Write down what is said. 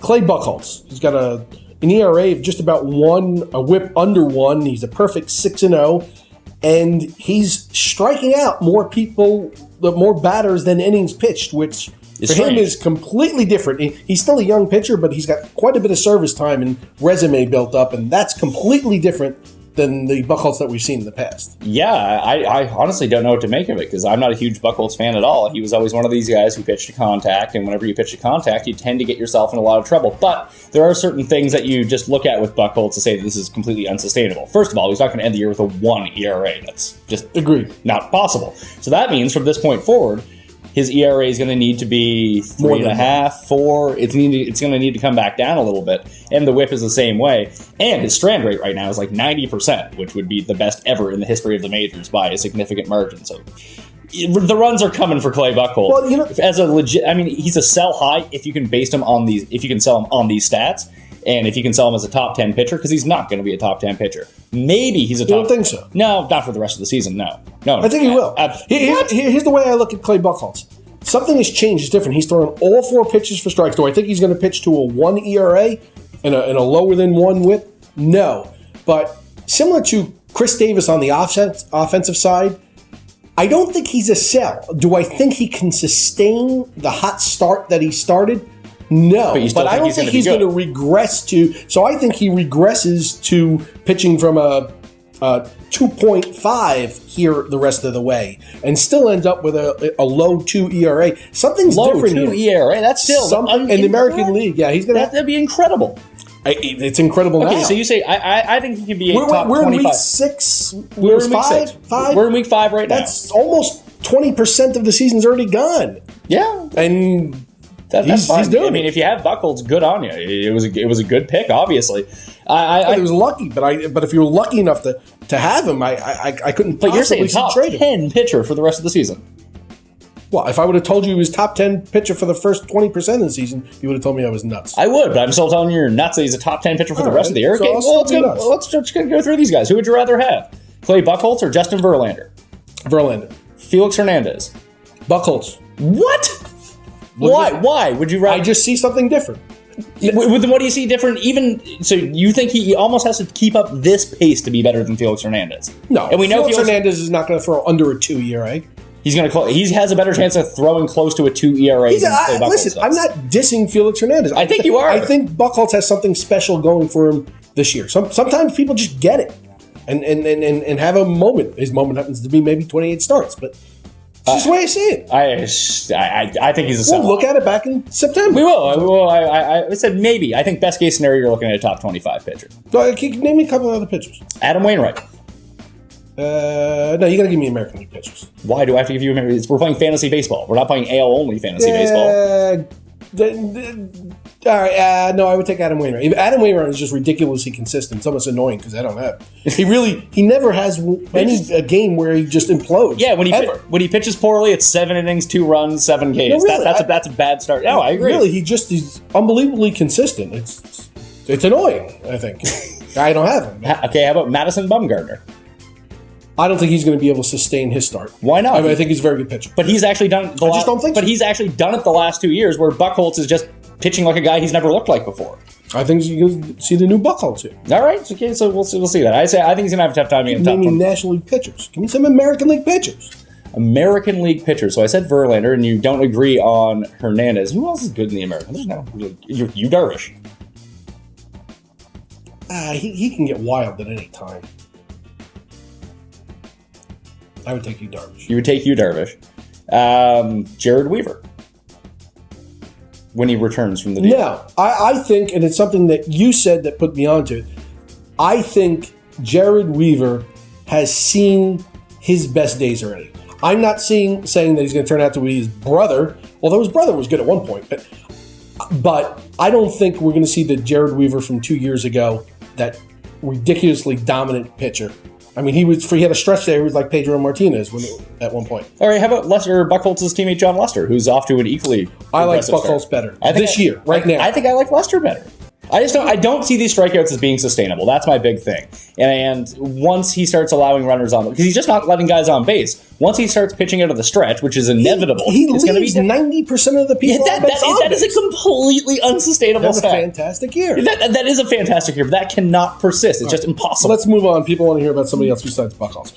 Clay Buchholz. He's got an ERA of just about 1, a whip under 1. He's a perfect 6-0. And he's striking out more batters than innings pitched, which for him is completely different. He's still a young pitcher, but he's got quite a bit of service time and resume built up, and that's completely different than the Buchholz that we've seen in the past. Yeah, I honestly don't know what to make of it because I'm not a huge Buchholz fan at all. He was always one of these guys who pitched to contact, and whenever you pitch to contact, you tend to get yourself in a lot of trouble. But there are certain things that you just look at with Buchholz to say that this is completely unsustainable. First of all, he's not going to end the year with a 1 ERA. That's just not possible. So that means from this point forward, his ERA is going to need to be 3.5, 4. It's going to need to come back down a little bit. And the whip is the same way. And his strand rate right now is like 90%, which would be the best ever in the history of the majors by a significant margin. So the runs are coming for Clay Buchholz. Well, as a legit, I mean, he's a sell high if you can base him on these. If you can sell him on these stats. And if you can sell him as a top 10 pitcher, because he's not going to be a top 10 pitcher. Maybe he's a top. You don't think so? No, not for the rest of the season. No. I think he will. Here's the way I look at Clay Buchholz. Something has changed. It's different. He's throwing all 4 pitches for strikes. Do I think he's going to pitch to a 1 ERA and a lower than 1 whip? No. But similar to Chris Davis on the offensive side, I don't think he's a sell. Do I think he can sustain the hot start that he started? No, but I don't think he's going to regress to. So I think he regresses to pitching from a 2.5 here the rest of the way, and still ends up with a low 2 ERA. Something's different here. Low 2 ERA. That's still in the American League. Yeah, he's gonna. That'd be incredible. It's incredible now. Okay, so you say I think he can be a top 25. We're in week 6. We're in week 5. We're in week 5 right now. That's almost 20% of the season's already gone. Yeah, and. That's fine. He's doing I mean, if you have Buchholz, good on you. It was a good pick, obviously. It was lucky, but if you're lucky enough to have him, I couldn't. But you're saying top 10 pitcher for the rest of the season. Well, if I would have told you he was top 10 pitcher for the first 20% of the season, you would have told me I was nuts. I would, but I'm still telling you you're nuts that he's a top 10 pitcher for the rest of the year. Okay, let's just go through these guys. Who would you rather have? Clay Buchholz or Justin Verlander? Verlander. Felix Hernandez. Buchholz. What? Why would you rather? I just see something different. What do you see different? Even so, you think he almost has to keep up this pace to be better than Felix Hernandez? No, and we know Felix Hernandez is not going to throw under a 2 ERA. He has a better chance of throwing close to a 2 ERA. Listen, I'm not dissing Felix Hernandez. I think you are. I think Buchholz has something special going for him this year. Sometimes people just get it and have a moment. His moment happens to be maybe 28 starts, but. That's the way I see it. I think he's a sell. We'll look at it back in September. We will. I said maybe. I think best case scenario, you're looking at a top 25 pitcher. Name me a couple of other pitchers. Adam Wainwright. No, you got to give me American League pitchers. Why do I have to give you American League? We're playing fantasy baseball. We're not playing AL only fantasy baseball. All right, no, I would take Adam Wainwright. Adam Wainwright is just ridiculously consistent. It's almost annoying because I don't have. He never has a game where he just implodes. Yeah, when he pitches poorly, it's 7 innings, 2 runs, 7 Ks. No, really, that's a bad start. No, I agree. Really, he's unbelievably consistent. It's annoying. I think I don't have him. Okay, how about Madison Bumgarner? I don't think he's going to be able to sustain his start. Why not? I think he's a very good pitcher. But he's actually done. He's actually done it the last 2 years, where Buchholz is just pitching like a guy he's never looked like before. I think you're going to see the new Buchholz here. All right, okay, so we'll see that. I think he's going to have a tough time being top 20. National League pitchers. Give me some American League pitchers. American League pitchers. So I said Verlander, and you don't agree on Hernandez. Who else is good in the American? There's no. You Darvish. He can get wild at any time. I would take you Darvish. You would take you Darvish. Jared Weaver. When he returns from the deal. No, I think, and it's something that you said that put me onto it, I think Jared Weaver has seen his best days already. I'm not saying that he's going to turn out to be his brother, although his brother was good at one point. But I don't think we're going to see the Jared Weaver from 2 years ago, that ridiculously dominant pitcher. I mean, he had a stretch there. He was like Pedro Martinez at one point. All right, how about Buchholz's teammate Jon Lester, who's off to an equally. I like Buchholz better this year, right now. I think I like Lester better. I don't see these strikeouts as being sustainable. That's my big thing. And once he starts allowing runners on, because he's just not letting guys on base. Once he starts pitching out of the stretch, which is inevitable, it's going to be 90% of the people. That is a completely unsustainable. That's a fantastic year. That is a fantastic year, but that cannot persist. It's just impossible. Let's move on. People want to hear about somebody else besides Buchholz.